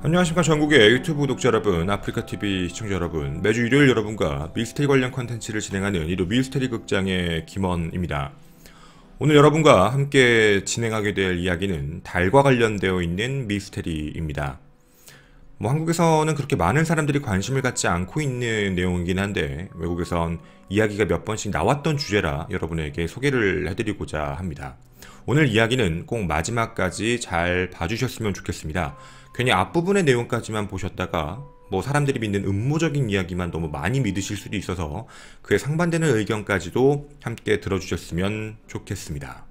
안녕하십니까. 전국의 유튜브 구독자 여러분, 아프리카TV 시청자 여러분, 매주 일요일 여러분과 미스테리 관련 컨텐츠를 진행하는 이루 미스테리 극장의 김원입니다. 오늘 여러분과 함께 진행하게 될 이야기는 달과 관련되어 있는 미스테리입니다. 한국에서는 그렇게 많은 사람들이 관심을 갖지 않고 있는 내용이긴 한데 외국에선 이야기가 몇 번씩 나왔던 주제라 여러분에게 소개를 해드리고자 합니다. 오늘 이야기는 꼭 마지막까지 잘 봐주셨으면 좋겠습니다. 괜히 앞부분의 내용까지만 보셨다가 사람들이 믿는 음모적인 이야기만 너무 많이 믿으실 수도 있어서 그에 상반되는 의견까지도 함께 들어주셨으면 좋겠습니다.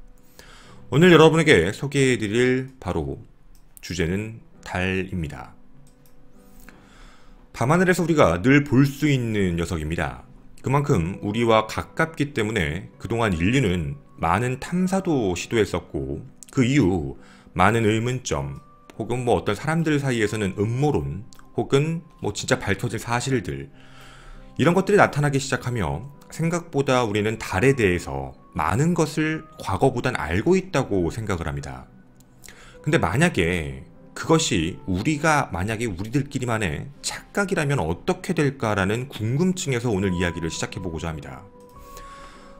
오늘 여러분에게 소개해드릴 바로 주제는 달입니다. 밤하늘에서 우리가 늘 볼 수 있는 녀석입니다. 그만큼 우리와 가깝기 때문에 그동안 인류는 많은 탐사도 시도했었고 그 이후 많은 의문점 혹은 어떤 사람들 사이에서는 음모론 혹은 진짜 밝혀진 사실들 이런 것들이 나타나기 시작하며 생각보다 우리는 달에 대해서 많은 것을 과거보단 알고 있다고 생각을 합니다. 근데 만약에 그것이 만약에 우리들끼리만의 착각이라면 어떻게 될까라는 궁금증에서 오늘 이야기를 시작해보고자 합니다.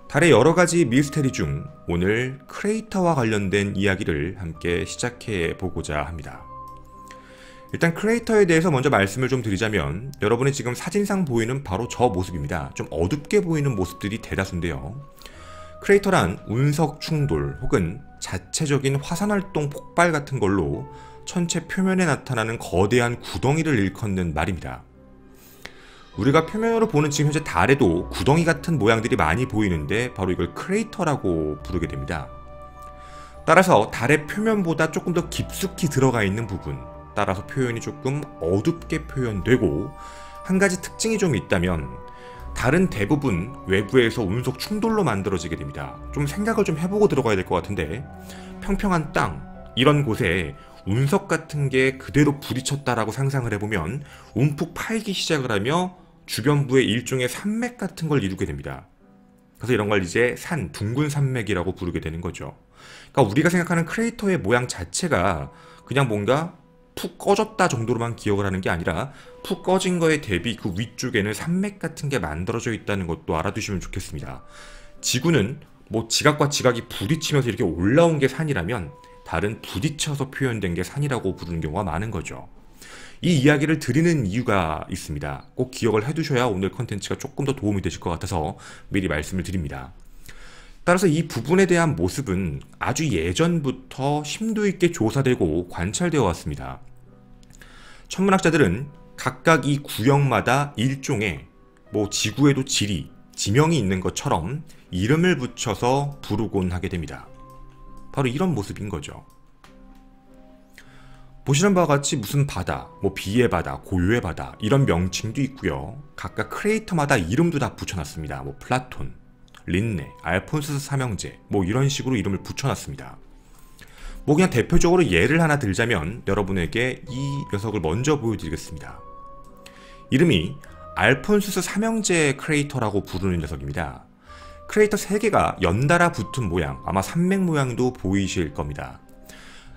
달의 여러가지 미스테리 중 오늘 크레이터와 관련된 이야기를 함께 시작해보고자 합니다. 일단 크레이터에 대해서 먼저 말씀을 좀 드리자면 여러분이 지금 사진상 보이는 바로 저 모습입니다. 좀 어둡게 보이는 모습들이 대다수인데요. 크레이터란 운석 충돌 혹은 자체적인 화산활동 폭발 같은 걸로 천체 표면에 나타나는 거대한 구덩이를 일컫는 말입니다. 우리가 표면으로 보는 지금 현재 달에도 구덩이 같은 모양들이 많이 보이는데 바로 이걸 크레이터라고 부르게 됩니다. 따라서 달의 표면보다 조금 더 깊숙이 들어가 있는 부분, 따라서 표현이 조금 어둡게 표현되고 한 가지 특징이 좀 있다면 달은 대부분 외부에서 운석 충돌로 만들어지게 됩니다. 좀 생각을 좀 해보고 들어가야 될 것 같은데 평평한 땅 이런 곳에 운석 같은 게 그대로 부딪혔다라고 상상을 해보면 움푹 파이기 시작을 하며 주변부에 일종의 산맥 같은 걸 이루게 됩니다. 그래서 이런 걸 이제 둥근 산맥이라고 부르게 되는 거죠. 그러니까 우리가 생각하는 크레이터의 모양 자체가 그냥 뭔가 푹 꺼졌다 정도로만 기억을 하는 게 아니라 푹 꺼진 거에 대비 그 위쪽에는 산맥 같은 게 만들어져 있다는 것도 알아두시면 좋겠습니다. 지구는 지각과 지각이 부딪히면서 이렇게 올라온 게 산이라면 달은 부딪혀서 표현된 게 산이라고 부르는 경우가 많은 거죠. 이 이야기를 드리는 이유가 있습니다. 꼭 기억을 해두셔야 오늘 컨텐츠가 조금 더 도움이 되실 것 같아서 미리 말씀을 드립니다. 따라서 이 부분에 대한 모습은 아주 예전부터 심도 있게 조사되고 관찰되어 왔습니다. 천문학자들은 각각 이 구역마다 일종의 지구에도 지명이 있는 것처럼 이름을 붙여서 부르곤 하게 됩니다. 바로 이런 모습인 거죠. 보시는 바와 같이 무슨 바다, 비의 바다, 고요의 바다 이런 명칭도 있고요. 각각 크레이터마다 이름도 다 붙여놨습니다. 플라톤, 린네, 알폰수스 삼형제 이런 식으로 이름을 붙여놨습니다. 그냥 대표적으로 예를 하나 들자면 여러분에게 이 녀석을 먼저 보여드리겠습니다. 이름이 알폰수스 삼형제 크레이터라고 부르는 녀석입니다. 크레이터 3개가 연달아 붙은 모양, 아마 산맥 모양도 보이실 겁니다.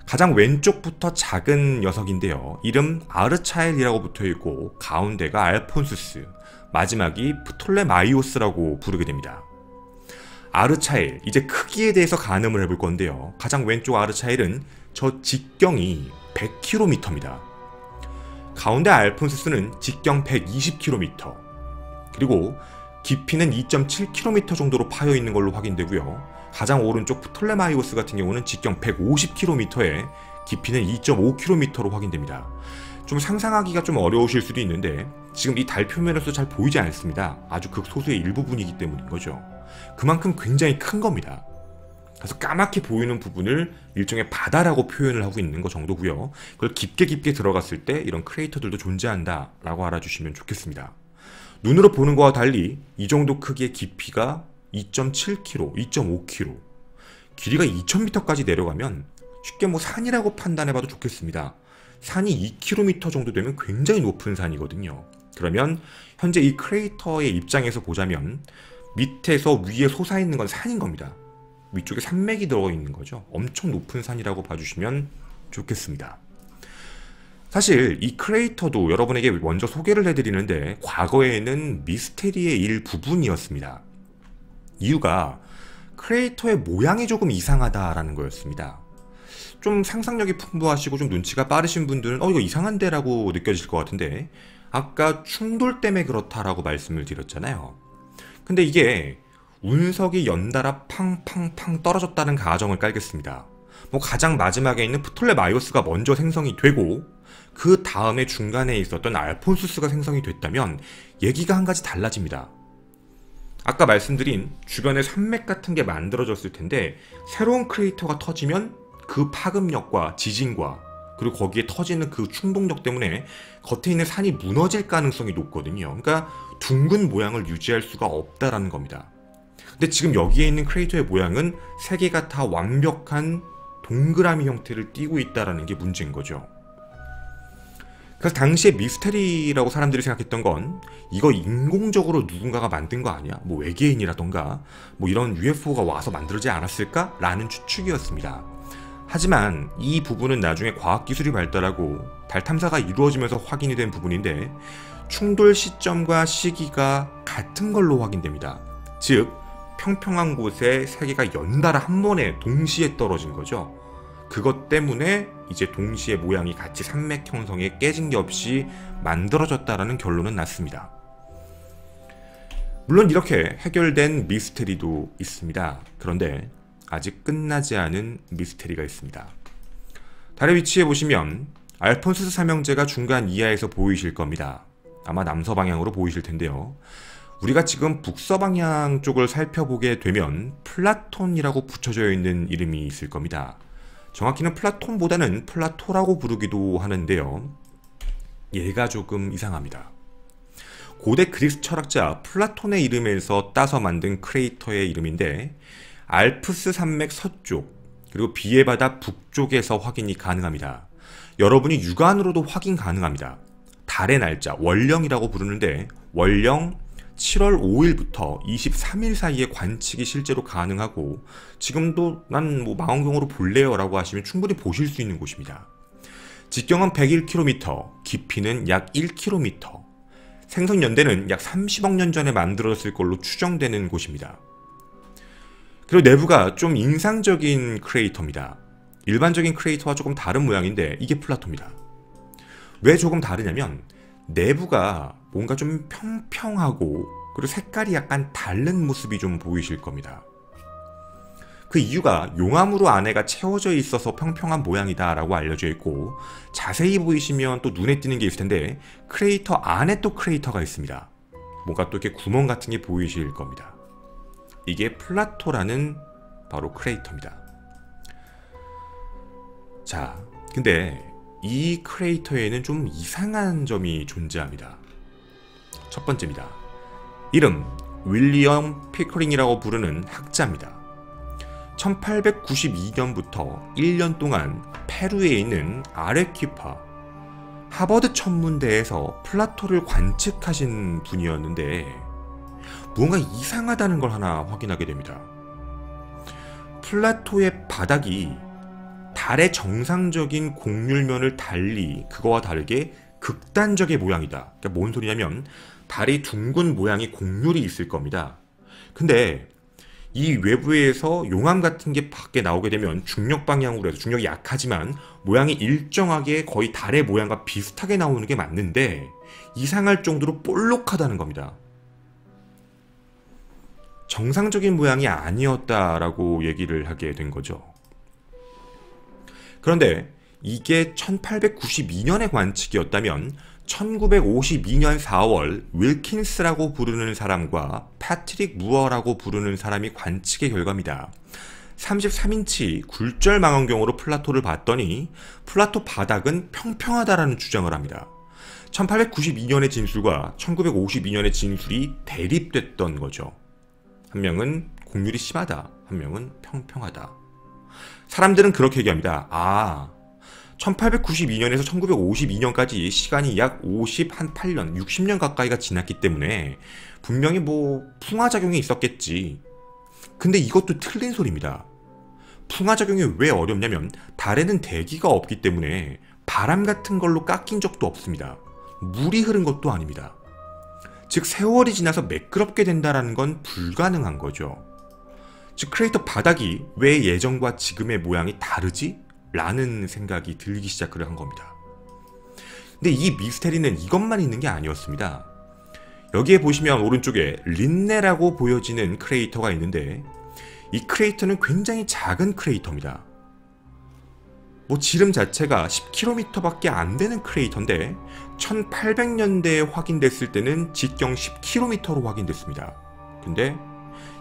가장 왼쪽부터 작은 녀석인데요. 이름 아르차엘이라고 붙어있고 가운데가 알폰수스, 마지막이 프톨레마이오스라고 부르게 됩니다. 아르차엘, 이제 크기에 대해서 가늠을 해볼 건데요. 가장 왼쪽 아르차엘은 저 직경이 100km입니다. 가운데 알폰수스는 직경 120km, 그리고 깊이는 2.7km 정도로 파여 있는 걸로 확인되고요. 가장 오른쪽 프톨레마이오스 같은 경우는 직경 150km에 깊이는 2.5km로 확인됩니다. 좀 상상하기가 좀 어려우실 수도 있는데 지금 이 달 표면에서 잘 보이지 않습니다. 아주 극소수의 일부분이기 때문인 거죠. 그만큼 굉장히 큰 겁니다. 그래서 까맣게 보이는 부분을 일종의 바다라고 표현을 하고 있는 것 정도고요. 그걸 깊게 들어갔을 때 이런 크레이터들도 존재한다 라고 알아주시면 좋겠습니다. 눈으로 보는 것과 달리 이 정도 크기의 깊이가 2.7km, 2.5km, 길이가 2000m까지 내려가면 쉽게 산이라고 판단해봐도 좋겠습니다. 산이 2km 정도 되면 굉장히 높은 산이거든요. 그러면 현재 이 크레이터의 입장에서 보자면 밑에서 위에 솟아있는 건 산인 겁니다. 위쪽에 산맥이 들어있는 거죠. 엄청 높은 산이라고 봐주시면 좋겠습니다. 사실 이 크레이터도 여러분에게 먼저 소개를 해드리는데 과거에는 미스테리의 일부분이었습니다. 이유가 크레이터의 모양이 조금 이상하다라는 거였습니다. 좀 상상력이 풍부하시고 좀 눈치가 빠르신 분들은 이거 이상한데 라고 느껴질 것 같은데, 아까 충돌 때문에 그렇다라고 말씀을 드렸잖아요. 근데 이게 운석이 연달아 팡팡팡 떨어졌다는 가정을 깔겠습니다. 가장 마지막에 있는 프톨레마이오스가 먼저 생성이 되고 그 다음에 중간에 있었던 알폰수스가 생성이 됐다면 얘기가 한 가지 달라집니다. 아까 말씀드린 주변에 산맥 같은 게 만들어졌을 텐데 새로운 크레이터가 터지면 그 파급력과 지진과 그리고 거기에 터지는 그 충동력 때문에 겉에 있는 산이 무너질 가능성이 높거든요. 그러니까 둥근 모양을 유지할 수가 없다라는 겁니다. 근데 지금 여기에 있는 크레이터의 모양은 세 개가 다 완벽한 동그라미 형태를 띠고 있다는 게 문제인 거죠. 그래서 당시에 미스테리라고 사람들이 생각했던 건 이거 인공적으로 누군가가 만든 거 아니야? 외계인이라던가 이런 UFO가 와서 만들어지지 않았을까? 라는 추측이었습니다. 하지만 이 부분은 나중에 과학기술이 발달하고 달 탐사가 이루어지면서 확인이 된 부분인데 충돌 시점과 시기가 같은 걸로 확인됩니다. 즉 평평한 곳에 세 개가 연달아 한 번에 동시에 떨어진 거죠. 그것 때문에 이제 동시에 모양이 같이 산맥 형성에 깨진 게 없이 만들어졌다라는 결론은 났습니다. 물론 이렇게 해결된 미스테리도 있습니다. 그런데 아직 끝나지 않은 미스테리가 있습니다. 달의 위치에 보시면 알폰수스 삼형제가 중간 이하에서 보이실 겁니다. 아마 남서방향으로 보이실 텐데요. 우리가 지금 북서방향 쪽을 살펴보게 되면 플라톤이라고 붙여져 있는 이름이 있을 겁니다. 정확히는 플라톤보다는 플라토라고 부르기도 하는데요. 얘가 조금 이상합니다. 고대 그리스 철학자 플라톤의 이름에서 따서 만든 크레이터의 이름인데 알프스 산맥 서쪽 그리고 비의 바다 북쪽에서 확인이 가능합니다. 여러분이 육안으로도 확인 가능합니다. 달의 날짜 월령이라고 부르는데 월령 7월 5일부터 23일 사이에 관측이 실제로 가능하고 지금도 난 망원경으로 볼래요 라고 하시면 충분히 보실 수 있는 곳입니다. 직경은 101km, 깊이는 약 1km, 생성 연대는 약 30억 년 전에 만들어졌을 걸로 추정되는 곳입니다. 그리고 내부가 좀 인상적인 크레이터입니다. 일반적인 크레이터와 조금 다른 모양인데 이게 플라토입니다. 왜 조금 다르냐면 내부가 뭔가 좀 평평하고 그리고 색깔이 약간 다른 모습이 좀 보이실 겁니다. 그 이유가 용암으로 안에가 채워져 있어서 평평한 모양이다 라고 알려져 있고, 자세히 보이시면 또 눈에 띄는 게 있을 텐데 크레이터 안에 또 크레이터가 있습니다. 뭔가 또 이렇게 구멍 같은 게 보이실 겁니다. 이게 플라토라는 바로 크레이터입니다. 자, 근데 이 크레이터에는 좀 이상한 점이 존재합니다. 첫 번째입니다. 이름 윌리엄 피커링이라고 부르는 학자입니다. 1892년부터 1년 동안 페루에 있는 아레퀴파 하버드 천문대에서 플라토를 관측하신 분이었는데 뭔가 이상하다는 걸 하나 확인하게 됩니다. 플라토의 바닥이 달의 정상적인 곡률면을 달리 그거와 다르게 극단적의 모양이다. 그러니까 뭔 소리냐면 달이 둥근 모양이 곡률이 있을 겁니다. 근데 이 외부에서 용암 같은 게 밖에 나오게 되면 중력 방향으로 해서 중력이 약하지만 모양이 일정하게 거의 달의 모양과 비슷하게 나오는 게 맞는데 이상할 정도로 볼록하다는 겁니다. 정상적인 모양이 아니었다라고 얘기를 하게 된 거죠. 그런데 이게 1892년의 관측이었다면 1952년 4월 윌킨스라고 부르는 사람과 패트릭 무어라고 부르는 사람이 관측의 결과입니다. 33인치 굴절 망원경으로 플라토를 봤더니 플라토 바닥은 평평하다라는 주장을 합니다. 1892년의 진술과 1952년의 진술이 대립됐던 거죠. 한 명은 곡률이 심하다, 한 명은 평평하다. 사람들은 그렇게 얘기합니다. 1892년에서 1952년까지 시간이 약 58년, 60년 가까이가 지났기 때문에 분명히 풍화작용이 있었겠지. 근데 이것도 틀린 소리입니다. 풍화작용이 왜 어렵냐면 달에는 대기가 없기 때문에 바람 같은 걸로 깎인 적도 없습니다. 물이 흐른 것도 아닙니다. 즉 세월이 지나서 매끄럽게 된다는 건 불가능한 거죠. 즉 크레이터 바닥이 왜 예전과 지금의 모양이 다르지? 라는 생각이 들기 시작을 한 겁니다. 근데 이 미스테리는 이것만 있는 게 아니었습니다. 여기에 보시면 오른쪽에 린네라고 보여지는 크레이터가 있는데 이 크레이터는 굉장히 작은 크레이터입니다. 지름 자체가 10km 밖에 안 되는 크레이터인데 1800년대에 확인됐을 때는 직경 10km로 확인됐습니다. 근데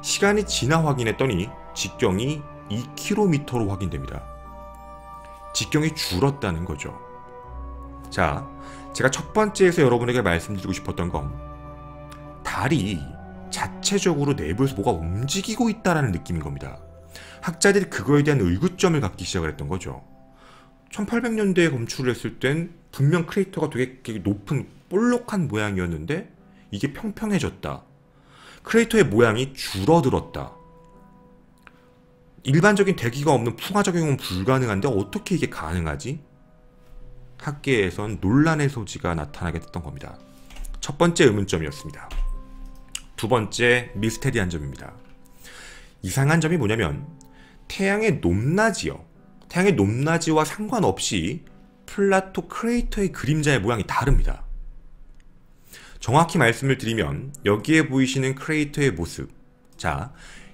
시간이 지나 확인했더니 직경이 2km로 확인됩니다. 직경이 줄었다는 거죠. 자, 제가 첫 번째에서 여러분에게 말씀드리고 싶었던 건 달이 자체적으로 내부에서 뭐가 움직이고 있다는 느낌인 겁니다. 학자들이 그거에 대한 의구점을 갖기 시작을 했던 거죠. 1800년대에 검출을 했을 땐 분명 크레이터가 되게 높은 볼록한 모양이었는데 이게 평평해졌다. 크레이터의 모양이 줄어들었다. 일반적인 대기가 없는 풍화 적용은 불가능한데 어떻게 이게 가능하지? 학계에선 논란의 소지가 나타나게 됐던 겁니다. 첫 번째 의문점이었습니다. 두 번째 미스테리한 점입니다. 이상한 점이 뭐냐면 태양의 높낮이와 상관없이 플라토 크레이터의 그림자의 모양이 다릅니다. 정확히 말씀을 드리면 여기에 보이시는 크레이터의 모습, 자,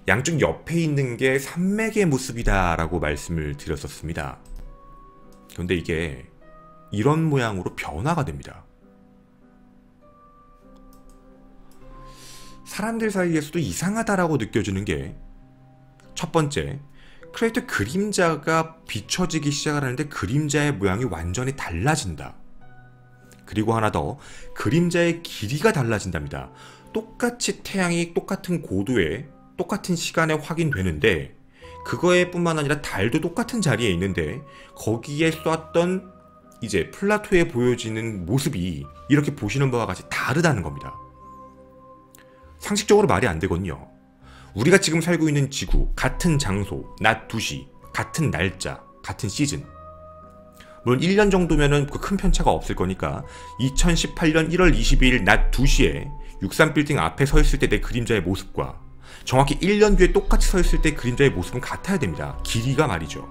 양쪽 옆에 있는 게 산맥의 모습이다 라고 말씀을 드렸었습니다. 그런데 이게 이런 모양으로 변화가 됩니다. 사람들 사이에서도 이상하다라고 느껴지는 게 첫 번째, 크레이터 그림자가 비춰지기 시작을 하는데 그림자의 모양이 완전히 달라진다. 그리고 하나 더, 그림자의 길이가 달라진답니다. 똑같이 태양이 똑같은 고도에 똑같은 시간에 확인되는데 그거에 뿐만 아니라 달도 똑같은 자리에 있는데 거기에 쏘았던 이제 플라토에 보여지는 모습이 이렇게 보시는 바와 같이 다르다는 겁니다. 상식적으로 말이 안 되거든요. 우리가 지금 살고 있는 지구, 같은 장소, 낮 2시, 같은 날짜, 같은 시즌. 물론 1년 정도면은 그 큰 편차가 없을 거니까 2018년 1월 22일 낮 2시에 63빌딩 앞에 서 있을 때 내 그림자의 모습과 정확히 1년 뒤에 똑같이 서 있을 때 그림자의 모습은 같아야 됩니다. 길이가 말이죠.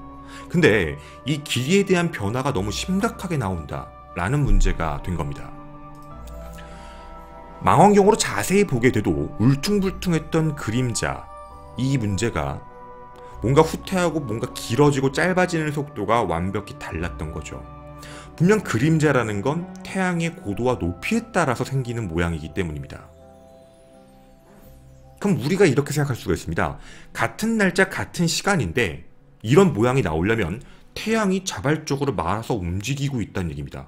근데 이 길이에 대한 변화가 너무 심각하게 나온다 라는 문제가 된 겁니다. 망원경으로 자세히 보게 돼도 울퉁불퉁했던 그림자, 이 문제가 뭔가 후퇴하고 뭔가 길어지고 짧아지는 속도가 완벽히 달랐던 거죠. 분명 그림자라는 건 태양의 고도와 높이에 따라서 생기는 모양이기 때문입니다. 그럼 우리가 이렇게 생각할 수가 있습니다. 같은 날짜 같은 시간인데 이런 모양이 나오려면 태양이 자발적으로 말아서 움직이고 있다는 얘기입니다.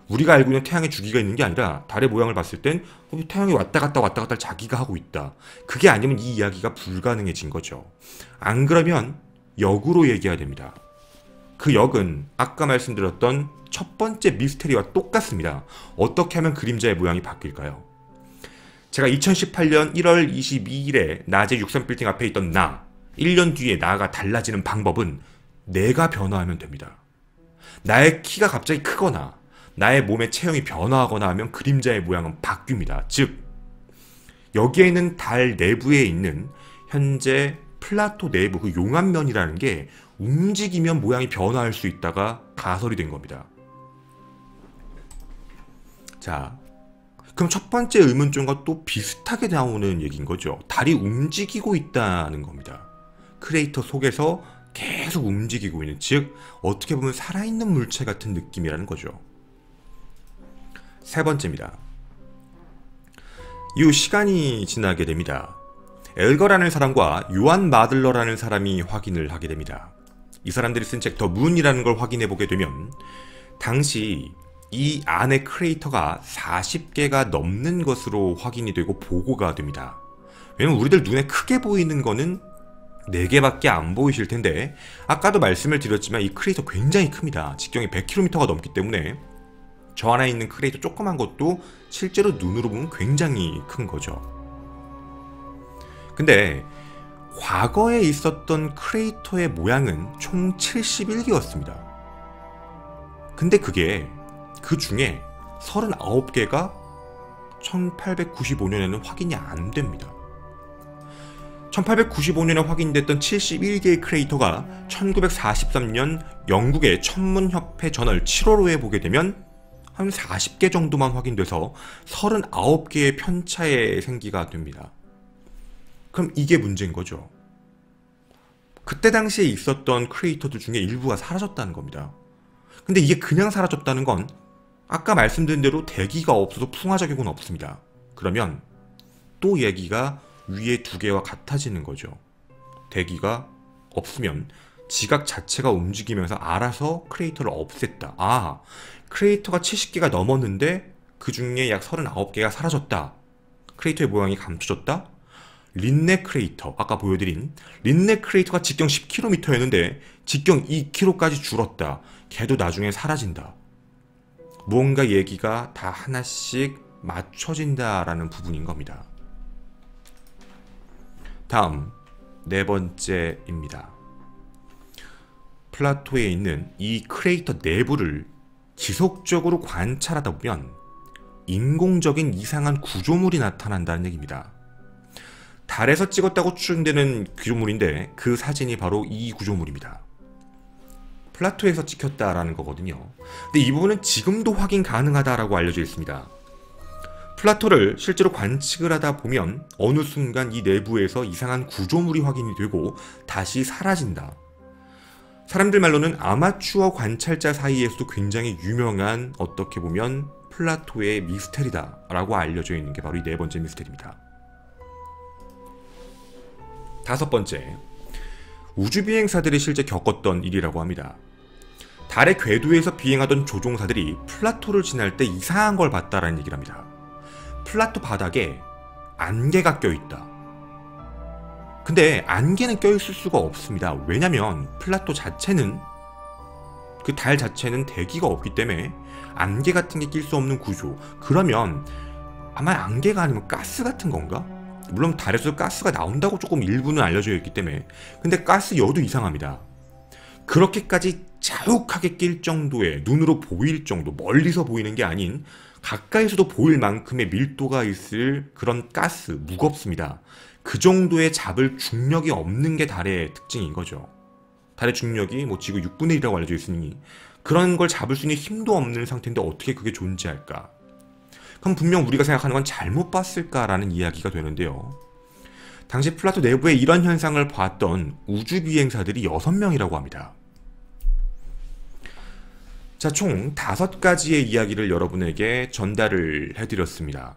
우리가 알고 있는 태양의 주기가 있는 게 아니라 달의 모양을 봤을 땐 태양이 왔다 갔다 자기가 하고 있다. 그게 아니면 이 이야기가 불가능해진 거죠. 안 그러면 역으로 얘기해야 됩니다. 그 역은 아까 말씀드렸던 첫 번째 미스테리와 똑같습니다. 어떻게 하면 그림자의 모양이 바뀔까요? 제가 2018년 1월 22일에 낮에 63빌딩 앞에 있던 1년 뒤에 나가 달라지는 방법은 내가 변화하면 됩니다. 나의 키가 갑자기 크거나 나의 몸의 체형이 변화하거나 하면 그림자의 모양은 바뀝니다. 즉, 여기에 있는 달 내부에 있는 현재 플라토 내부 그 용암면이라는 게 움직이면 모양이 변화할 수 있다가 가설이 된 겁니다. 자, 그럼 첫 번째 의문점과 또 비슷하게 나오는 얘기인 거죠. 달이 움직이고 있다는 겁니다. 크레이터 속에서 계속 움직이고 있는, 즉 어떻게 보면 살아있는 물체 같은 느낌이라는 거죠. 세 번째입니다. 이후 시간이 지나게 됩니다. 엘거라는 사람과 요한 마들러라는 사람이 확인을 하게 됩니다. 이 사람들이 쓴 책 더 문이라는 걸 확인해 보게 되면 당시 이 안의 크레이터가 40개가 넘는 것으로 확인이 되고 보고가 됩니다. 왜냐면 우리들 눈에 크게 보이는 거는 4개밖에 안 보이실 텐데 아까도 말씀을 드렸지만 이 크레이터 굉장히 큽니다. 직경이 100km가 넘기 때문에 저 안에 있는 크레이터 조그만 것도 실제로 눈으로 보면 굉장히 큰 거죠. 근데 과거에 있었던 크레이터의 모양은 총 71개였습니다. 근데 그게 그 중에 39개가 1895년에는 확인이 안 됩니다. 1895년에 확인됐던 71개의 크레이터가 1943년 영국의 천문협회 저널 7월호에 보게 되면 한 40개 정도만 확인돼서 39개의 편차의 생기가 됩니다. 그럼 이게 문제인 거죠. 그때 당시에 있었던 크리에이터들 중에 일부가 사라졌다는 겁니다. 근데 이게 그냥 사라졌다는 건 아까 말씀드린 대로 대기가 없어서 풍화작용은 없습니다. 그러면 또 얘기가 위에 두 개와 같아지는 거죠. 대기가 없으면 지각 자체가 움직이면서 알아서 크리에이터를 없앴다. 아, 크리에이터가 70개가 넘었는데 그 중에 약 39개가 사라졌다. 크리에이터의 모양이 감춰졌다. 린네 크레이터, 아까 보여드린 린네 크레이터가 직경 10km였는데 직경 2km까지 줄었다. 걔도 나중에 사라진다. 무언가 얘기가 다 하나씩 맞춰진다라는 부분인 겁니다. 다음 네 번째입니다. 플라토에 있는 이 크레이터 내부를 지속적으로 관찰하다 보면 인공적인 이상한 구조물이 나타난다는 얘기입니다. 달에서 찍었다고 추정되는 구조물인데 그 사진이 바로 이 구조물입니다. 플라토에서 찍혔다라는 거거든요. 근데 이 부분은 지금도 확인 가능하다라고 알려져 있습니다. 플라토를 실제로 관측을 하다 보면 어느 순간 이 내부에서 이상한 구조물이 확인이 되고 다시 사라진다. 사람들 말로는 아마추어 관찰자 사이에서도 굉장히 유명한 어떻게 보면 플라토의 미스테리다 라고 알려져 있는 게 바로 이 네 번째 미스테리입니다. 다섯 번째, 우주비행사들이 실제 겪었던 일이라고 합니다. 달의 궤도에서 비행하던 조종사들이 플라토를 지날 때 이상한 걸 봤다라는 얘기를 합니다. 플라토 바닥에 안개가 껴있다. 근데 안개는 껴있을 수가 없습니다. 왜냐면 플라토 자체는 그 달 자체는 대기가 없기 때문에 안개 같은 게 낄 수 없는 구조. 그러면 아마 안개가 아니면 가스 같은 건가? 물론 달에서 가스가 나온다고 조금 일부는 알려져 있기 때문에. 근데 가스 여도 이상합니다. 그렇게까지 자욱하게 낄 정도의, 눈으로 보일 정도, 멀리서 보이는 게 아닌 가까이서도 보일 만큼의 밀도가 있을 그런 가스, 무겁습니다. 그 정도의 잡을 중력이 없는 게 달의 특징인 거죠. 달의 중력이 뭐 지구 6분의 1이라고 알려져 있으니 그런 걸 잡을 수 있는 힘도 없는 상태인데 어떻게 그게 존재할까? 그럼 분명 우리가 생각하는 건 잘못 봤을까라는 이야기가 되는데요. 당시 플라토 내부에 이런 현상을 봤던 우주비행사들이 6명이라고 합니다. 자, 총 5가지의 이야기를 여러분에게 전달을 해드렸습니다.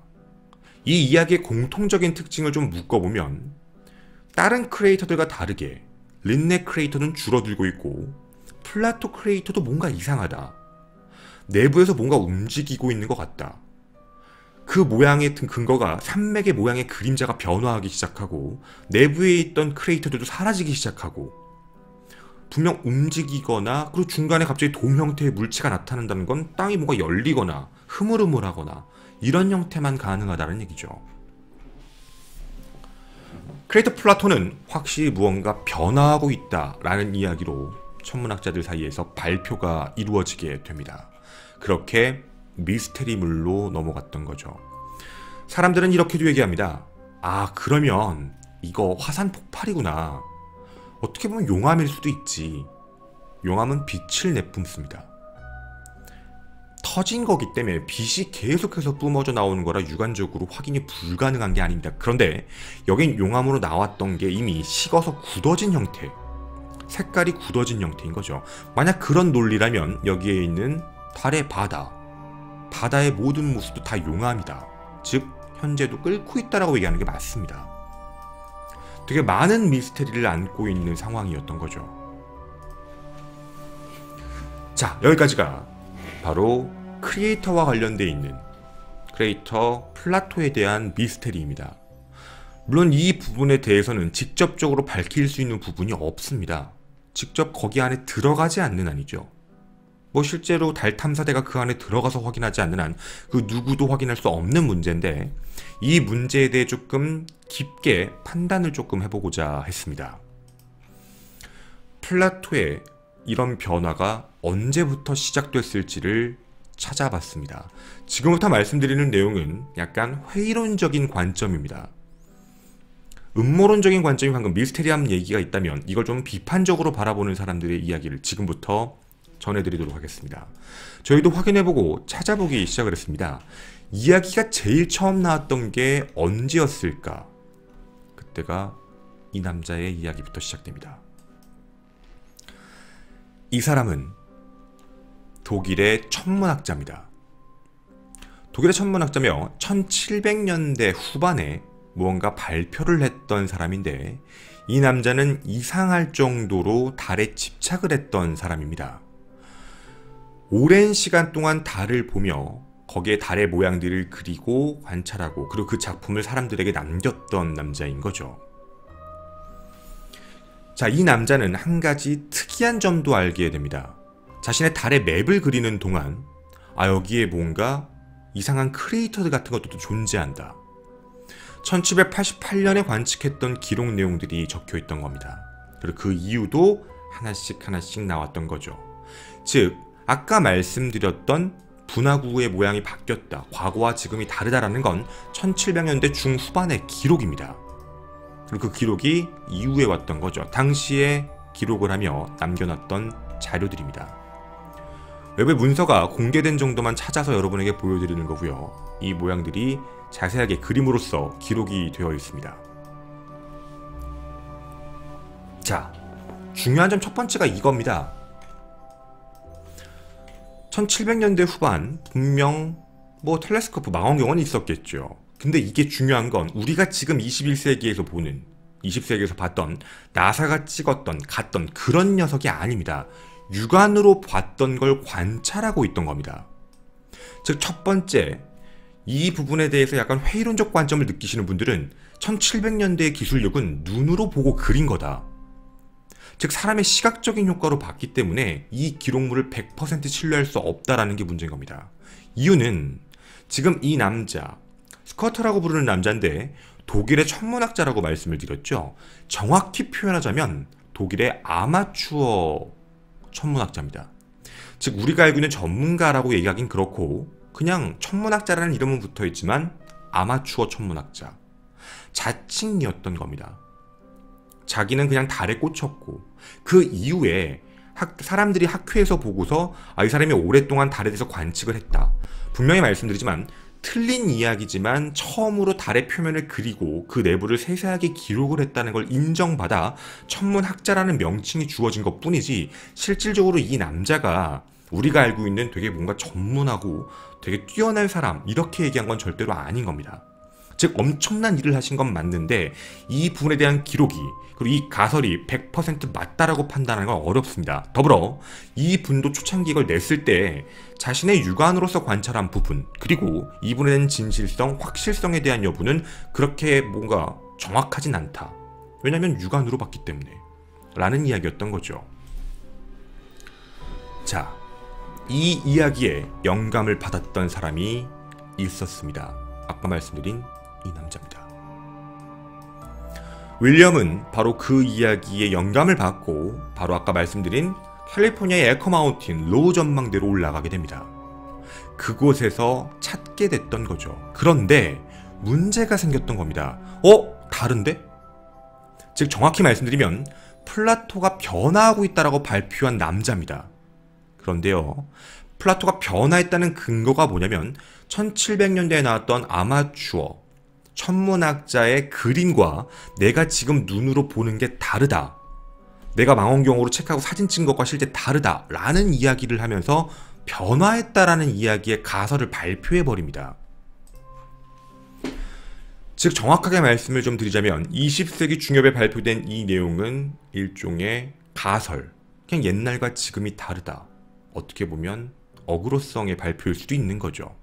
이 이야기의 공통적인 특징을 좀 묶어보면 다른 크리에이터들과 다르게 린네 크리에이터는 줄어들고 있고 플라토 크리에이터도 뭔가 이상하다. 내부에서 뭔가 움직이고 있는 것 같다. 그 모양의 근거가 산맥의 모양의 그림자가 변화하기 시작하고 내부에 있던 크리에이터들도 사라지기 시작하고 분명 움직이거나 그리고 중간에 갑자기 돔 형태의 물체가 나타난다는 건 땅이 뭔가 열리거나 흐물흐물하거나 이런 형태만 가능하다는 얘기죠. 크레이터 플라토는 확실히 무언가 변화하고 있다라는 이야기로 천문학자들 사이에서 발표가 이루어지게 됩니다. 그렇게 미스테리물로 넘어갔던 거죠. 사람들은 이렇게도 얘기합니다. 아, 그러면 이거 화산 폭발이구나. 어떻게 보면 용암일 수도 있지. 용암은 빛을 내뿜습니다. 터진 거기 때문에 빛이 계속해서 뿜어져 나오는 거라 육안적으로 확인이 불가능한 게 아닙니다. 그런데 여긴 용암으로 나왔던 게 이미 식어서 굳어진 형태, 색깔이 굳어진 형태인 거죠. 만약 그런 논리라면 여기에 있는 달의 바다의 모든 모습도 다 용암이다. 즉 현재도 끓고 있다라고 얘기하는 게 맞습니다. 되게 많은 미스테리를 안고 있는 상황이었던 거죠. 자, 여기까지가 바로 크리에이터와 관련되어 있는 크리에이터 플라토에 대한 미스테리입니다. 물론 이 부분에 대해서는 직접적으로 밝힐 수 있는 부분이 없습니다. 직접 거기 안에 들어가지 않는 한이죠. 뭐 실제로 달 탐사대가 그 안에 들어가서 확인하지 않는 한 그 누구도 확인할 수 없는 문제인데 이 문제에 대해 조금 깊게 판단을 조금 해보고자 했습니다. 플라토의 이런 변화가 언제부터 시작됐을지를 찾아봤습니다. 지금부터 말씀드리는 내용은 약간 회의론적인 관점입니다. 음모론적인 관점이 방금 미스테리한 얘기가 있다면 이걸 좀 비판적으로 바라보는 사람들의 이야기를 지금부터 전해드리도록 하겠습니다. 저희도 확인해보고 찾아보기 시작을 했습니다. 이야기가 제일 처음 나왔던 게 언제였을까? 그때가 이 남자의 이야기부터 시작됩니다. 이 사람은 독일의 천문학자입니다. 독일의 천문학자며 1700년대 후반에 무언가 발표를 했던 사람인데 이 남자는 이상할 정도로 달에 집착을 했던 사람입니다. 오랜 시간 동안 달을 보며 거기에 달의 모양들을 그리고 관찰하고 그리고 그 작품을 사람들에게 남겼던 남자인 거죠. 자, 이 남자는 한 가지 특이한 점도 알게 됩니다. 자신의 달의 맵을 그리는 동안 여기에 뭔가 이상한 크레이터 같은 것도 존재한다. 1788년에 관측했던 기록 내용들이 적혀있던 겁니다. 그리고 그 이유도 하나씩 나왔던 거죠. 즉 아까 말씀드렸던 분화구의 모양이 바뀌었다. 과거와 지금이 다르다라는 건 1700년대 중후반의 기록입니다. 그리고 그 기록이 이후에 왔던 거죠. 당시에 기록을 하며 남겨놨던 자료들입니다. 웹의 문서가 공개된 정도만 찾아서 여러분에게 보여드리는 거고요. 이 모양들이 자세하게 그림으로써 기록이 되어 있습니다. 자, 중요한 점 첫 번째가 이겁니다. 1700년대 후반 분명 텔레스코프 망원경은 있었겠죠. 근데 이게 중요한 건 우리가 지금 21세기에서 보는 20세기에서 봤던 나사가 찍었던 갔던 그런 녀석이 아닙니다. 육안으로 봤던 걸 관찰하고 있던 겁니다. 즉 첫 번째, 이 부분에 대해서 약간 회의론적 관점을 느끼시는 분들은 1700년대의 기술력은 눈으로 보고 그린 거다. 즉 사람의 시각적인 효과로 봤기 때문에 이 기록물을 100% 신뢰할 수 없다라는 게 문제인 겁니다. 이유는 지금 이 남자, 스커트라고 부르는 남자인데 독일의 천문학자라고 말씀을 드렸죠. 정확히 표현하자면 독일의 아마추어 천문학자입니다. 즉 우리가 알고 있는 전문가라고 얘기하긴 그렇고 그냥 천문학자라는 이름은 붙어있지만 아마추어 천문학자, 자칭이었던 겁니다. 자기는 그냥 달에 꽂혔고 그 이후에 사람들이 학회에서 보고서 이 사람이 오랫동안 달에 대해서 관측을 했다. 분명히 말씀드리지만 틀린 이야기지만 처음으로 달의 표면을 그리고 그 내부를 세세하게 기록을 했다는 걸 인정받아 천문학자라는 명칭이 주어진 것 뿐이지 실질적으로 이 남자가 우리가 알고 있는 되게 뭔가 전문하고 되게 뛰어난 사람 이렇게 얘기한 건 절대로 아닌 겁니다. 즉 엄청난 일을 하신 건 맞는데 이 부분에 대한 기록이 그리고 이 가설이 100% 맞다라고 판단하는 건 어렵습니다. 더불어 이 분도 초창기 이걸 냈을 때 자신의 육안으로서 관찰한 부분 그리고 이 부분에 대한 진실성, 확실성에 대한 여부는 그렇게 뭔가 정확하진 않다. 왜냐하면 육안으로 봤기 때문에 라는 이야기였던 거죠. 자, 이 이야기에 영감을 받았던 사람이 있었습니다. 아까 말씀드린 이 남자입니다. 윌리엄은 바로 그 이야기에 영감을 받고 바로 아까 말씀드린 캘리포니아의 에커마운틴 로우 전망대로 올라가게 됩니다. 그곳에서 찾게 됐던 거죠. 그런데 문제가 생겼던 겁니다. 다른데? 즉 정확히 말씀드리면 플라토가 변화하고 있다라고 발표한 남자입니다. 그런데요, 플라토가 변화했다는 근거가 뭐냐면 1700년대에 나왔던 아마추어 천문학자의 그림과 내가 지금 눈으로 보는 게 다르다. 내가 망원경으로 체크하고 사진 찍은 것과 실제 다르다. 라는 이야기를 하면서 변화했다라는 이야기의 가설을 발표해버립니다. 즉 정확하게 말씀을 좀 드리자면 20세기 중엽에 발표된 이 내용은 일종의 가설. 그냥 옛날과 지금이 다르다. 어떻게 보면 어그로성의 발표일 수도 있는 거죠.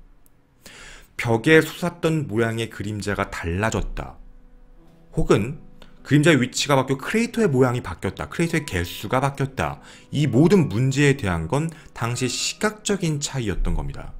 벽에 솟았던 모양의 그림자가 달라졌다. 혹은 그림자의 위치가 바뀌고 크레이터의 모양이 바뀌었다. 크레이터의 개수가 바뀌었다. 이 모든 문제에 대한 건 당시 시각적인 차이였던 겁니다.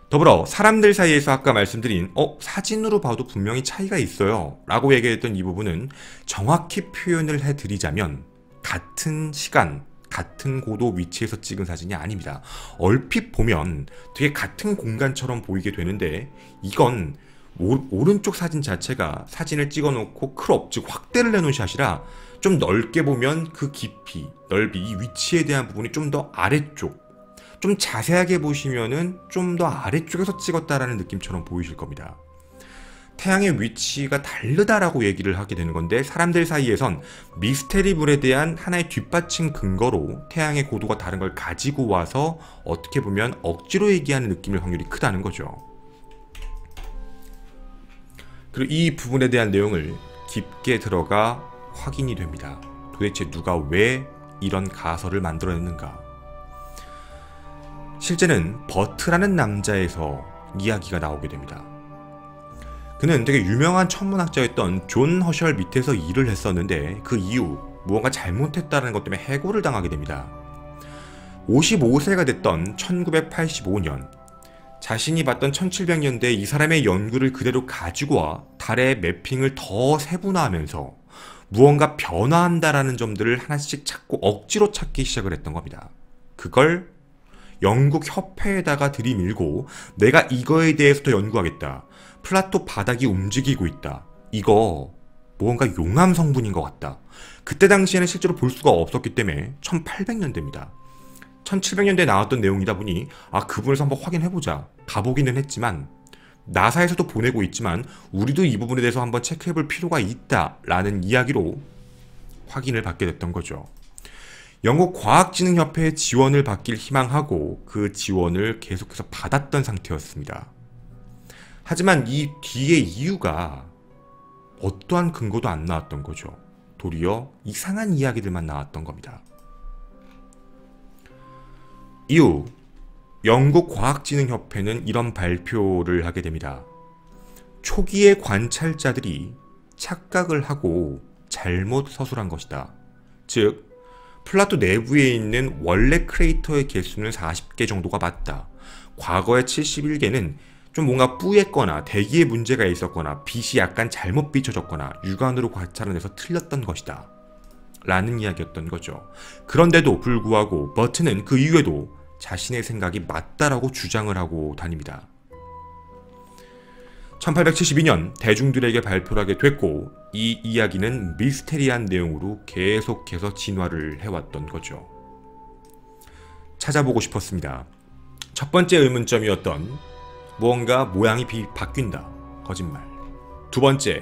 더불어 사람들 사이에서 아까 말씀드린 사진으로 봐도 분명히 차이가 있어요 라고 얘기했던 이 부분은 정확히 표현을 해드리자면 같은 시간, 같은 고도 위치에서 찍은 사진이 아닙니다. 얼핏 보면 되게 같은 공간처럼 보이게 되는데 이건 오른쪽 사진 자체가 사진을 찍어놓고 크롭, 즉 확대를 해놓은 샷이라 좀 넓게 보면 그 깊이, 넓이, 이 위치에 대한 부분이 좀 더 아래쪽, 좀 자세하게 보시면은 좀 더 아래쪽에서 찍었다라는 느낌처럼 보이실 겁니다. 태양의 위치가 다르다라고 얘기를 하게 되는 건데 사람들 사이에선 미스테리물에 대한 하나의 뒷받침 근거로 태양의 고도가 다른 걸 가지고 와서 어떻게 보면 억지로 얘기하는 느낌일 확률이 크다는 거죠. 그리고 이 부분에 대한 내용을 깊게 들어가 확인이 됩니다. 도대체 누가 왜 이런 가설을 만들어냈는가? 실제는 버트라는 남자에서 이야기가 나오게 됩니다. 그는 되게 유명한 천문학자였던 존 허셜 밑에서 일을 했었는데 그 이후 무언가 잘못했다는 것 때문에 해고를 당하게 됩니다. 55세가 됐던 1985년 자신이 봤던 1700년대 이 사람의 연구를 그대로 가지고 와 달의 매핑을 더 세분화하면서 무언가 변화한다라는 점들을 하나씩 찾고 억지로 찾기 시작을 했던 겁니다. 그걸 영국 협회에다가 들이밀고 내가 이거에 대해서 더 연구하겠다. 플라토 바닥이 움직이고 있다. 이거 무언가 용암 성분인 것 같다. 그때 당시에는 실제로 볼 수가 없었기 때문에 1800년대입니다. 1700년대에 나왔던 내용이다 보니 그 부분에서 한번 확인해보자. 가보기는 했지만 나사에서도 보내고 있지만 우리도 이 부분에 대해서 한번 체크해볼 필요가 있다라는 이야기로 확인을 받게 됐던 거죠. 영국 과학진흥협회의 지원을 받길 희망하고 그 지원을 계속해서 받았던 상태였습니다. 하지만 이 뒤의 이유가 어떠한 근거도 안 나왔던 거죠. 도리어 이상한 이야기들만 나왔던 겁니다. 이후 영국 과학진흥협회는 이런 발표를 하게 됩니다. 초기의 관찰자들이 착각을 하고 잘못 서술한 것이다. 즉 플라토 내부에 있는 원래 크레이터의 개수는 40개 정도가 맞다. 과거의 71개는 좀 뭔가 뿌였거나 대기에 문제가 있었거나 빛이 약간 잘못 비춰졌거나 육안으로 관찰을 해서 틀렸던 것이다. 라는 이야기였던 거죠. 그런데도 불구하고 버튼은 그 이후에도 자신의 생각이 맞다라고 주장을 하고 다닙니다. 1872년 대중들에게 발표를 하게 됐고 이 이야기는 미스테리한 내용으로 계속해서 진화를 해왔던 거죠. 찾아보고 싶었습니다. 첫 번째 의문점이었던 무언가 모양이 바뀐다. 거짓말. 두 번째,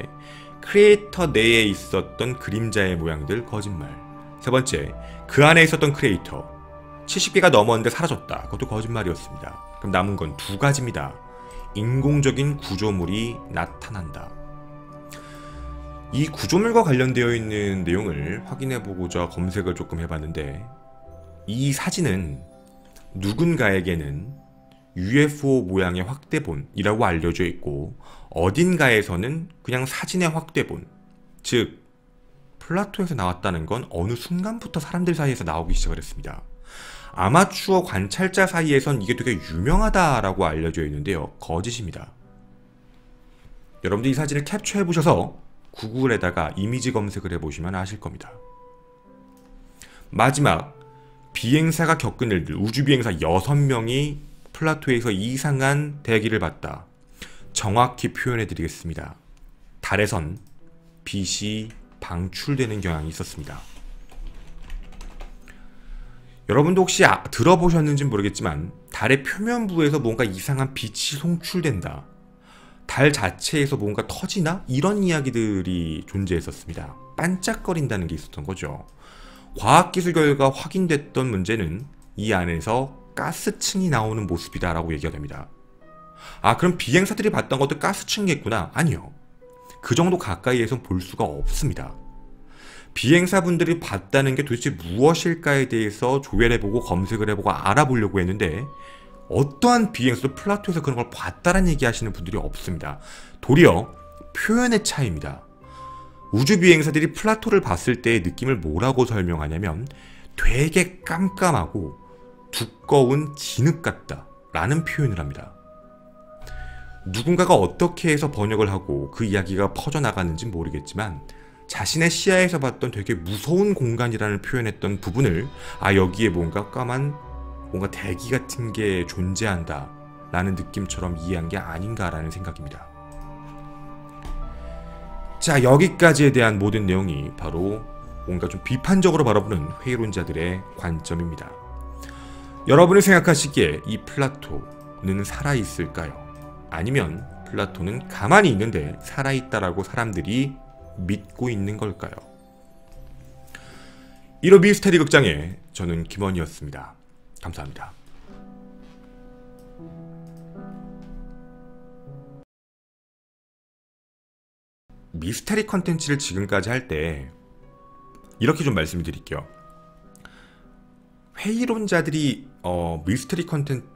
크리에이터 내에 있었던 그림자의 모양들. 거짓말. 세 번째, 그 안에 있었던 크리에이터 70개가 넘었는데 사라졌다. 그것도 거짓말이었습니다. 그럼 남은 건 두 가지입니다. 인공적인 구조물이 나타난다. 이 구조물과 관련되어 있는 내용을 확인해보고자 검색을 조금 해봤는데 이 사진은 누군가에게는 UFO 모양의 확대본이라고 알려져 있고 어딘가에서는 그냥 사진의 확대본, 즉 플라토에서 나왔다는 건 어느 순간부터 사람들 사이에서 나오기 시작을 했습니다. 아마추어 관찰자 사이에선 이게 되게 유명하다라고 알려져 있는데요. 거짓입니다. 여러분들 이 사진을 캡처해 보셔서 구글에다가 이미지 검색을 해보시면 아실 겁니다. 마지막, 비행사가 겪은 일들. 우주비행사 6명이 플라토에서 이상한 대기를 봤다. 정확히 표현해 드리겠습니다. 달에선 빛이 방출되는 경향이 있었습니다. 여러분도 혹시 들어보셨는지 모르겠지만 달의 표면부에서 뭔가 이상한 빛이 송출된다. 달 자체에서 뭔가 터지나? 이런 이야기들이 존재했었습니다. 반짝거린다는 게 있었던 거죠. 과학기술 결과 확인됐던 문제는 이 안에서 가스층이 나오는 모습이다 라고 얘기가 됩니다. 그럼 비행사들이 봤던 것도 가스층이겠구나? 아니요. 그 정도 가까이에선 볼 수가 없습니다. 비행사분들이 봤다는 게 도대체 무엇일까에 대해서 조회해보고 검색을 해보고 알아보려고 했는데 어떠한 비행사도 플라토에서 그런 걸 봤다는 얘기 하시는 분들이 없습니다. 도리어 표현의 차이입니다. 우주 비행사들이 플라토를 봤을 때의 느낌을 뭐라고 설명하냐면 되게 깜깜하고 두꺼운 진흙 같다 라는 표현을 합니다. 누군가가 어떻게 해서 번역을 하고 그 이야기가 퍼져나가는지 모르겠지만 자신의 시야에서 봤던 되게 무서운 공간이라는 표현했던 부분을 여기에 뭔가 까만 뭔가 대기 같은 게 존재한다 라는 느낌처럼 이해한 게 아닌가라는 생각입니다. 자, 여기까지에 대한 모든 내용이 바로 뭔가 좀 비판적으로 바라보는 회의론자들의 관점입니다. 여러분이 생각하시기에 이 플라토는 살아있을까요? 아니면 플라토는 가만히 있는데 살아있다라고 사람들이 믿고 있는 걸까요? 1호 미스테리 극장의 저는 김원희였습니다. 감사합니다. 미스테리 컨텐츠를 지금까지 할 때 이렇게 좀 말씀을 드릴게요. 회의론자들이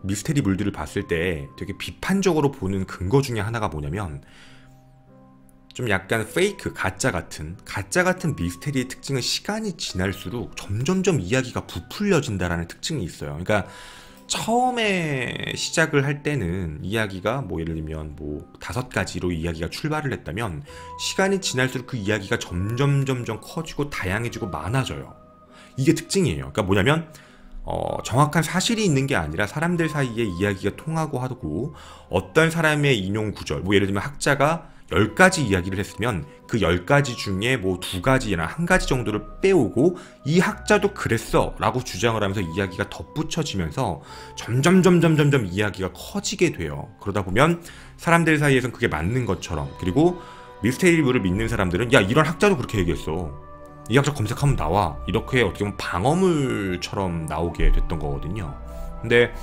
미스테리물들을 봤을 때 되게 비판적으로 보는 근거 중에 하나가 뭐냐면 좀 약간 페이크, 가짜 같은 미스테리의 특징은 시간이 지날수록 점점점 이야기가 부풀려진다라는 특징이 있어요. 그러니까 처음에 시작을 할 때는 이야기가 예를 들면 5가지로 이야기가 출발을 했다면 시간이 지날수록 그 이야기가 점점 커지고 다양해지고 많아져요. 이게 특징이에요. 그러니까 뭐냐면 정확한 사실이 있는 게 아니라 사람들 사이에 이야기가 통하고 하고 어떤 사람의 인용 구절, 예를 들면 학자가 10가지 이야기를 했으면 그 10가지 중에 2가지나 1가지 정도를 빼오고 이 학자도 그랬어 라고 주장을 하면서 이야기가 덧붙여지면서 점점 이야기가 커지게 돼요. 그러다 보면 사람들 사이에선 그게 맞는 것처럼, 그리고 미스테리물을 믿는 사람들은 야, 이런 학자도 그렇게 얘기했어, 이 학자 검색하면 나와, 이렇게 어떻게 보면 방어물처럼 나오게 됐던 거거든요. 근데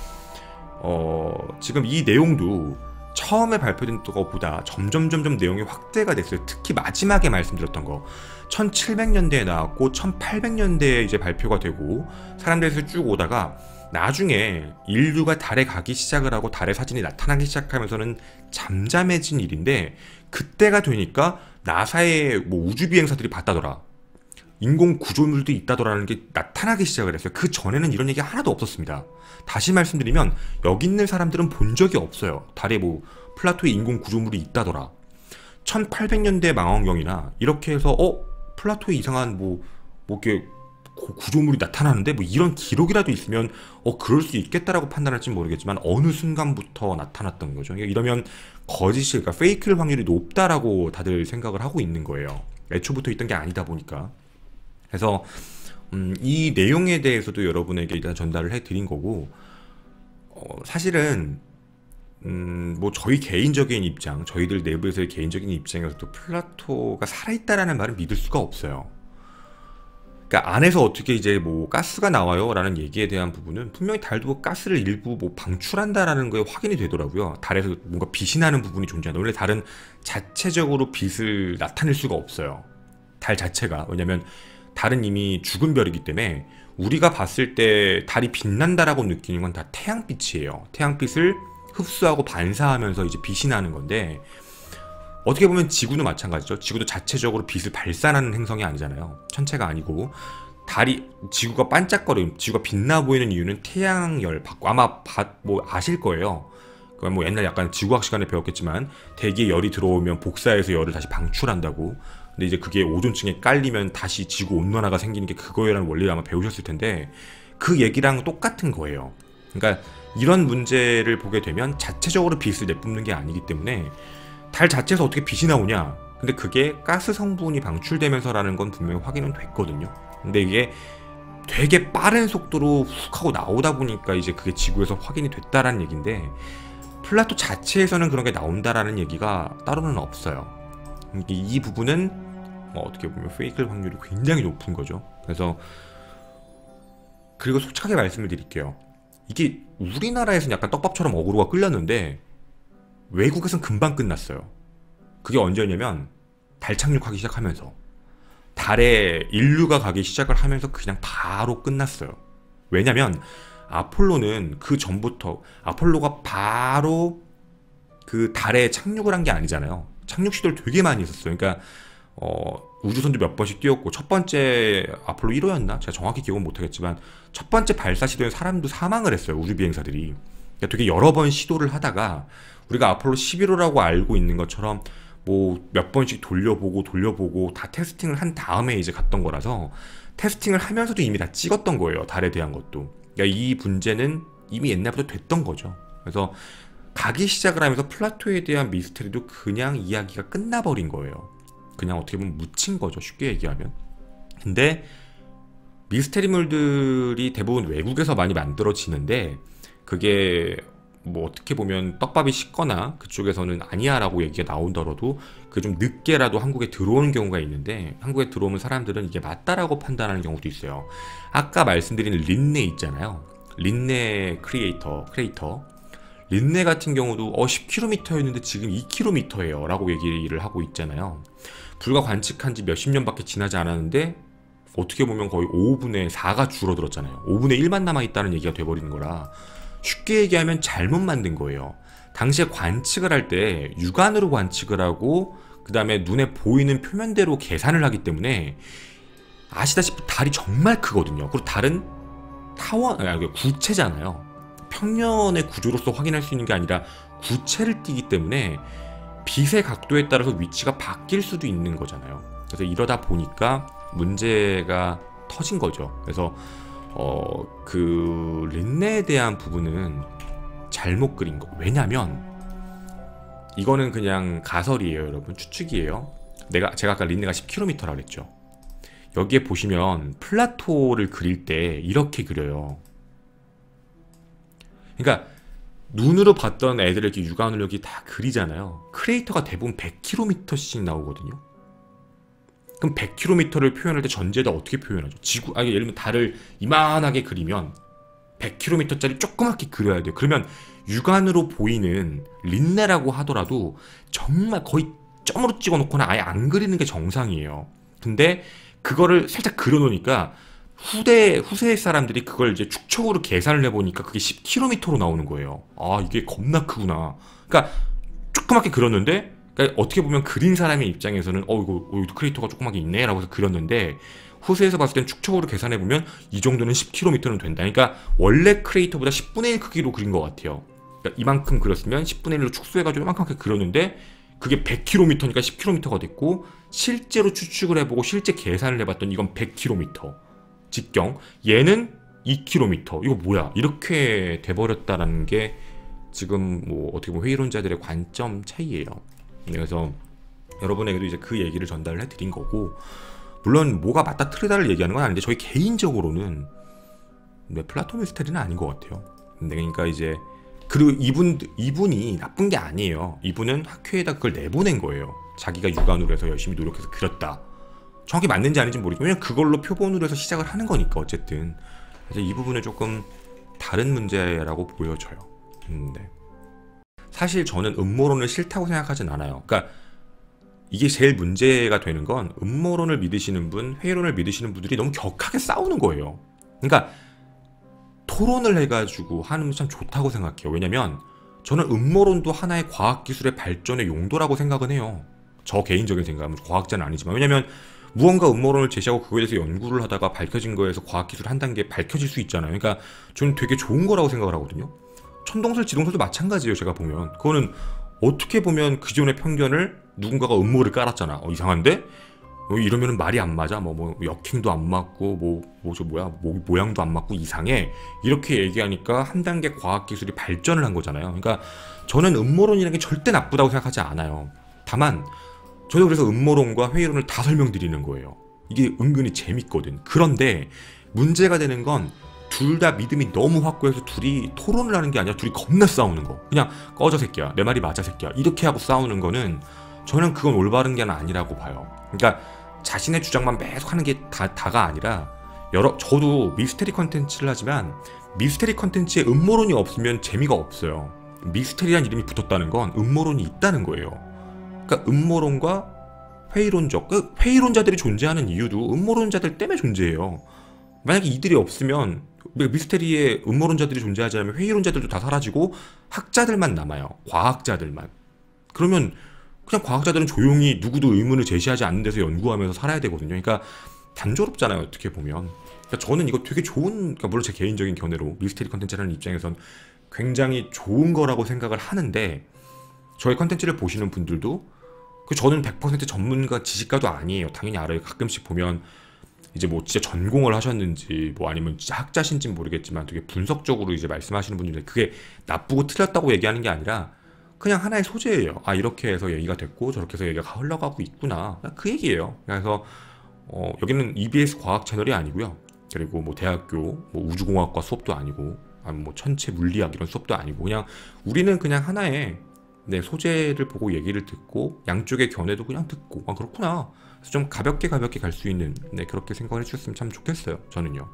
지금 이 내용도 처음에 발표된 것보다 점점 내용이 확대가 됐어요. 특히 마지막에 말씀드렸던 거 1700년대에 나왔고 1800년대에 이제 발표가 되고 사람들에서 쭉 오다가 나중에 인류가 달에 가기 시작을 하고 달의 사진이 나타나기 시작하면서는 잠잠해진 일인데, 그때가 되니까 나사의 우주비행사들이 봤다더라, 인공 구조물도 있다더라는 게 나타나기 시작을 했어요. 그 전에는 이런 얘기 하나도 없었습니다. 다시 말씀드리면 여기 있는 사람들은 본 적이 없어요. 달에 플라토의 인공 구조물이 있다더라. 1800년대 망원경이나 이렇게 해서 플라토에 이상한 이렇게 구조물이 나타나는데 이런 기록이라도 있으면 그럴 수 있겠다라고 판단할지 모르겠지만 어느 순간부터 나타났던 거죠. 이러면 거짓일, 그러니까 페이크일 확률이 높다라고 다들 생각을 하고 있는 거예요. 애초부터 있던 게 아니다 보니까. 그래서 이 내용에 대해서도 여러분에게 일단 전달을 해드린 거고, 사실은 저희 개인적인 입장, 저희들 내부에서의 개인적인 입장에서도 플라토가 살아있다라는 말은 믿을 수가 없어요. 그러니까 안에서 어떻게 이제 가스가 나와요 라는 얘기에 대한 부분은 분명히 달도 가스를 일부 방출한다라는 거에 확인이 되더라고요. 달에서 뭔가 빛이 나는 부분이 존재한다. 원래 달은 자체적으로 빛을 나타낼 수가 없어요, 달 자체가. 왜냐면 달은 이미 죽은 별이기 때문에 우리가 봤을 때 달이 빛난다라고 느끼는 건 다 태양빛이에요. 태양빛을 흡수하고 반사하면서 이제 빛이 나는 건데, 어떻게 보면 지구도 마찬가지죠. 지구도 자체적으로 빛을 발산하는 행성이 아니잖아요. 천체가 아니고. 지구가 반짝거리는, 지구가 빛나 보이는 이유는 태양열 받고, 아마 아실 거예요. 옛날 약간 지구학 시간에 배웠겠지만 대기에 열이 들어오면 복사해서 열을 다시 방출한다고. 근데 이제 그게 오존층에 깔리면 다시 지구 온난화가 생기는 게 그거라는 원리를 아마 배우셨을 텐데, 그 얘기랑 똑같은 거예요. 그러니까 이런 문제를 보게 되면 자체적으로 빛을 내뿜는 게 아니기 때문에 달 자체에서 어떻게 빛이 나오냐, 근데 그게 가스 성분이 방출되면서라는 건 분명히 확인은 됐거든요. 근데 이게 되게 빠른 속도로 훅 하고 나오다 보니까 이제 그게 지구에서 확인이 됐다라는 얘기인데, 플라토 자체에서는 그런 게 나온다라는 얘기가 따로는 없어요. 이 부분은 어떻게 보면 페이크일 확률이 굉장히 높은 거죠. 그리고 솔직하게 말씀을 드릴게요. 이게 우리나라에서는 약간 떡밥처럼 어그로가 끌렸는데 외국에선 금방 끝났어요. 그게 언제였냐면 달 착륙하기 시작하면서, 달에 인류가 가기 시작을 하면서 그냥 바로 끝났어요. 왜냐면 아폴로는 그 전부터, 아폴로가 바로 그 달에 착륙을 한 게 아니잖아요. 착륙 시도를 되게 많이 했었어요. 그러니까 우주선도 몇 번씩 뛰었고, 첫 번째 아폴로 1호였나? 제가 정확히 기억은 못하겠지만 첫 번째 발사 시도에 사람도 사망을 했어요, 우주 비행사들이. 그러니까 되게 여러 번 시도를 하다가 우리가 아폴로 11호라고 알고 있는 것처럼 뭐 몇 번씩 돌려보고 다 테스팅을 한 다음에 이제 갔던 거라서 테스팅을 하면서도 이미 다 찍었던 거예요. 달에 대한 것도. 그러니까 이 문제는 이미 옛날부터 됐던 거죠. 그래서 가기 시작을 하면서 플라토에 대한 미스테리도 그냥 이야기가 끝나버린 거예요. 그냥 어떻게 보면 묻힌 거죠. 쉽게 얘기하면. 근데 미스테리물들이 대부분 외국에서 많이 만들어지는데 그게 뭐 어떻게 보면 떡밥이 식거나 그쪽에서는 아니야 라고 얘기가 나오더라도 그 좀 늦게라도 한국에 들어오는 경우가 있는데 한국에 들어오면 사람들은 이게 맞다라고 판단하는 경우도 있어요. 아까 말씀드린 린네 있잖아요. 린네 크리에이터 린네 같은 경우도 10km였는데 지금 2km예요 라고 얘기를 하고 있잖아요. 불과 관측한 지 몇십 년밖에 지나지 않았는데 어떻게 보면 거의 5분의 4가 줄어들었잖아요. 5분의 1만 남아있다는 얘기가 돼버리는 거라 쉽게 얘기하면 잘못 만든 거예요. 당시에 관측을 할 때 육안으로 관측을 하고 그 다음에 눈에 보이는 표면대로 계산을 하기 때문에 아시다시피 달이 정말 크거든요. 그리고 달은 구체잖아요. 평면의 구조로서 확인할 수 있는 게 아니라 구체를 띠기 때문에 빛의 각도에 따라서 위치가 바뀔 수도 있는 거잖아요. 그래서 이러다 보니까 문제가 터진 거죠. 그래서 그 린네에 대한 부분은 잘못 그린 거. 왜냐면 이거는 그냥 가설이에요, 여러분. 추측이에요. 제가 아까 린네가 10km라고 그랬죠. 여기에 보시면 플라토를 그릴 때 이렇게 그려요. 그러니까 눈으로 봤던 애들을 이렇게 육안으로 여기 다 그리잖아요. 크레이터가 대부분 100km씩 나오거든요. 그럼 100km를 표현할 때 전제에다 어떻게 표현하죠? 예를 들면 달을 이만하게 그리면 100km짜리 조그맣게 그려야 돼요. 그러면 육안으로 보이는 린네라고 하더라도 정말 거의 점으로 찍어놓거나 아예 안 그리는 게 정상이에요. 근데 그거를 살짝 그려놓으니까 후세 사람들이 그걸 이제 축척으로 계산을 해보니까 그게 10km로 나오는 거예요. 아, 이게 겁나 크구나. 그러니까 조그맣게 그렸는데 그러니까 어떻게 보면 그린 사람의 입장에서는 이거 크레이터가 조그맣게 있네 라고 해서 그렸는데 후세에서 봤을 땐 축척으로 계산해보면 이 정도는 10km는 된다. 그러니까 원래 크레이터보다 10분의 1 크기로 그린 것 같아요. 그러니까 이만큼 그렸으면 10분의 1로 축소해가지고 이만큼 그렸는데 그게 100km니까 10km가 됐고 실제로 추측을 해보고 실제 계산을 해봤더니 이건 100km 직경, 얘는 2km. 이거 뭐야? 이렇게 돼버렸다라는 게 지금 뭐 어떻게 보면 회의론자들의 관점 차이예요. 그래서 여러분에게도 이제 그 얘기를 전달을 해드린 거고, 물론 뭐가 맞다 틀리다를 얘기하는 건 아닌데 저희 개인적으로는 플라토 미스테리는 아닌 것 같아요. 근데 그러니까 이제 그리고 이분이 나쁜 게 아니에요. 이분은 학회에다 그걸 내보낸 거예요. 자기가 육안으로 해서 열심히 노력해서 그렸다. 정확히 맞는지 아닌지 모르겠고 왜냐면 그걸로 표본으로 해서 시작을 하는 거니까 어쨌든. 그래서 이 부분은 조금 다른 문제라고 보여져요. 네. 사실 저는 음모론을 싫다고 생각하진 않아요. 그러니까 이게 제일 문제가 되는 건 음모론을 믿으시는 분, 회의론을 믿으시는 분들이 너무 격하게 싸우는 거예요. 그러니까 토론을 해가지고 하는 건 참 좋다고 생각해요. 왜냐면 저는 음모론도 하나의 과학기술의 발전의 용도라고 생각은 해요. 저 개인적인 생각은 과학자는 아니지만. 왜냐면 무언가 음모론을 제시하고 그거에 대해서 연구를 하다가 밝혀진 거에서 과학기술 한 단계 밝혀질 수 있잖아요. 그러니까 저는 되게 좋은 거라고 생각을 하거든요. 천동설, 지동설도 마찬가지예요. 제가 보면 그거는 어떻게 보면 기존의 편견을 누군가가 음모를 깔았잖아. 이상한데? 이러면 말이 안 맞아. 역행도 안 맞고 모양도 안 맞고 이상해. 이렇게 얘기하니까 한 단계 과학기술이 발전을 한 거잖아요. 그러니까 저는 음모론이라는 게 절대 나쁘다고 생각하지 않아요. 다만 저도 그래서 음모론과 회의론을 다 설명드리는 거예요. 이게 은근히 재밌거든. 그런데 문제가 되는 건 둘 다 믿음이 너무 확고해서 둘이 토론을 하는 게 아니라 둘이 겁나 싸우는 거. 그냥 꺼져 새끼야. 내 말이 맞아 새끼야. 이렇게 하고 싸우는 거는 저는 그건 올바른 게 아니라고 봐요. 그러니까 자신의 주장만 계속 하는 게 다가 아니라 저도 미스테리 컨텐츠를 하지만 미스테리 컨텐츠에 음모론이 없으면 재미가 없어요. 미스테리란 이름이 붙었다는 건 음모론이 있다는 거예요. 그러니까 음모론과 회의론자들이 존재하는 이유도 음모론자들 때문에 존재해요. 만약에 이들이 없으면 미스테리에 음모론자들이 존재하지 않으면 회의론자들도 다 사라지고 학자들만 남아요. 과학자들만. 그러면 그냥 과학자들은 조용히 누구도 의문을 제시하지 않는 데서 연구하면서 살아야 되거든요. 그러니까 단조롭잖아요. 어떻게 보면. 그러니까 저는 이거 되게 그러니까 물론 제 개인적인 견해로 미스테리 컨텐츠라는 입장에선 굉장히 좋은 거라고 생각을 하는데 저희 컨텐츠를 보시는 분들도 그 저는 100% 전문가 지식가도 아니에요. 당연히 알아요. 가끔씩 보면 이제 뭐 진짜 전공을 하셨는지 뭐 아니면 진짜 학자신지는 모르겠지만 되게 분석적으로 이제 말씀하시는 분들인데 그게 나쁘고 틀렸다고 얘기하는 게 아니라 그냥 하나의 소재예요. 아 이렇게 해서 얘기가 됐고 저렇게 해서 얘기가 흘러가고 있구나. 그냥 그 얘기예요. 그래서 여기는 EBS 과학 채널이 아니고요. 그리고 뭐 대학교 뭐 우주공학과 수업도 아니고 아니면 뭐 천체 물리학 이런 수업도 아니고 그냥 우리는 그냥 하나의 네, 소재를 보고 얘기를 듣고 양쪽의 견해도 그냥 듣고 아 그렇구나. 그래서 좀 가볍게 갈 수 있는 네, 그렇게 생각을 해주셨으면 참 좋겠어요. 저는요.